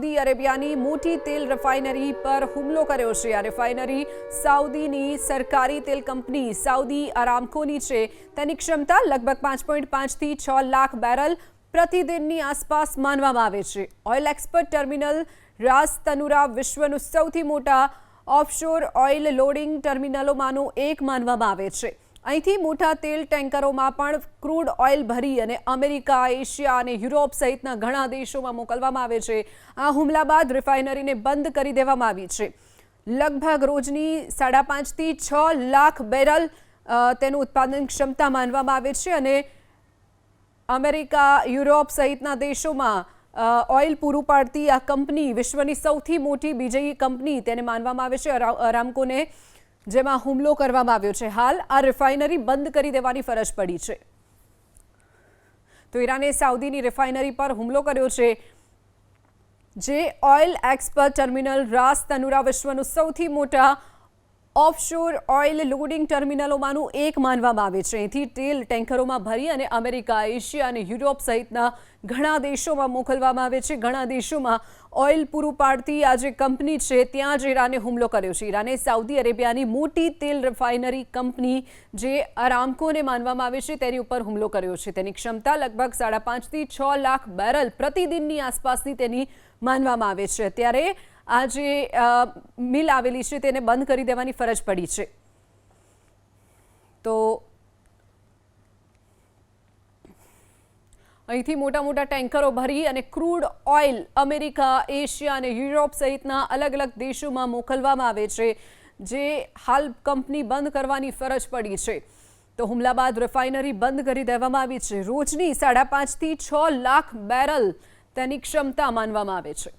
Saudi અરેબિયાની મોટી તેલ refinery પર હુમલો કર્યો છે। આ રિફાઇનરી સાઉદીની સરકારી તેલ કંપની સાઉદી અરામ્કોની છે। તેની ક્ષમતા લગભગ 5.5 થી 6 લાખ બેરલ પ્રતિદિનની આસપાસ માનવામાં આવે છે। ઓઇલ એક્સપોર્ટ ટર્મિનલ રાસ તનુરા વિશ્વનું સૌથી મોટા ઓફશોર ઓઇલ લોડિંગ ટર્મિનલોમાંનું એક માનવામાં આવે છે। અહીંથી મોટા તેલ ટેન્કરોમાં પણ ક્રૂડ ઓઇલ ભરી અને અમેરિકા, એશિયા અને યુરોપ સહિતના ઘણા દેશોમાં મોકલવામાં આવે છે। આ હુમલા બાદ રિફાઇનરીને બંધ કરી દેવામાં આવી છે। લગભગ રોજની 5.5 થી 6 લાખ બેરલ તેનું ઉત્પાદન ક્ષમતા માનવામાં આવે છે અને અમેરિકા, યુરોપ સહિતના દેશોમાં ઓઇલ પૂરું પાડતી આ કંપની વિશ્વની સૌથી મોટી બીજી કંપની તેને માનવામાં આવે છે અરામ્કોને, જેમાં હુમલો કરવામાં આવ્યો છે। હાલ આ રિફાઇનરી બંધ કરી દેવાની ફરજ પડી છે। તો ઈરાને સાઉદીની રિફાઇનરી પર હુમલો કર્યો છે, જે ઓઇલ એક્સપોર્ટ ટર્મિનલ રાસ તનુરા વિશ્વનું સૌથી મોટા ઓફશોર ઓઇલ લોડિંગ ટર્મિનલોમાંનું એક માનવામાં આવે છે। અહીંથી તેલ ટેન્કરોમાં ભરી અને અમેરિકા, એશિયા અને યુરોપ સહિતના ઘણા દેશોમાં મોકલવામાં આવે છે। ઘણા દેશોમાં ઓઇલ પૂરું પાડતી આ જે કંપની છે ત્યાં જ ઈરાને હુમલો કર્યો છે। ઈરાને સાઉદી અરેબિયાની મોટી તેલ રિફાઇનરી કંપની જે અરામ્કોને માનવામાં આવે છે તેની ઉપર હુમલો કર્યો છે। તેની ક્ષમતા લગભગ 5.5 થી 6 લાખ બેરલ પ્રતિદિનની આસપાસની તેની માનવામાં આવે છે। ત્યારે આ જે મિલ આવેલી છે તેને બંધ કરી દેવાની ફરજ પડી છે। તો અહીંથી મોટા મોટા ટેન્કરો ભરી અને ક્રૂડ ઓઇલ અમેરિકા, એશિયા અને યુરોપ સહિતના અલગ અલગ દેશોમાં મોકલવામાં આવે છે, જે હાલ કંપની બંધ કરવાની ફરજ પડી છે। તો હુમલા બાદ રિફાઇનરી બંધ કરી દેવામાં આવી છે। રોજની 5.5 થી 6 લાખ બેરલ તેની ક્ષમતા માનવામાં આવે છે।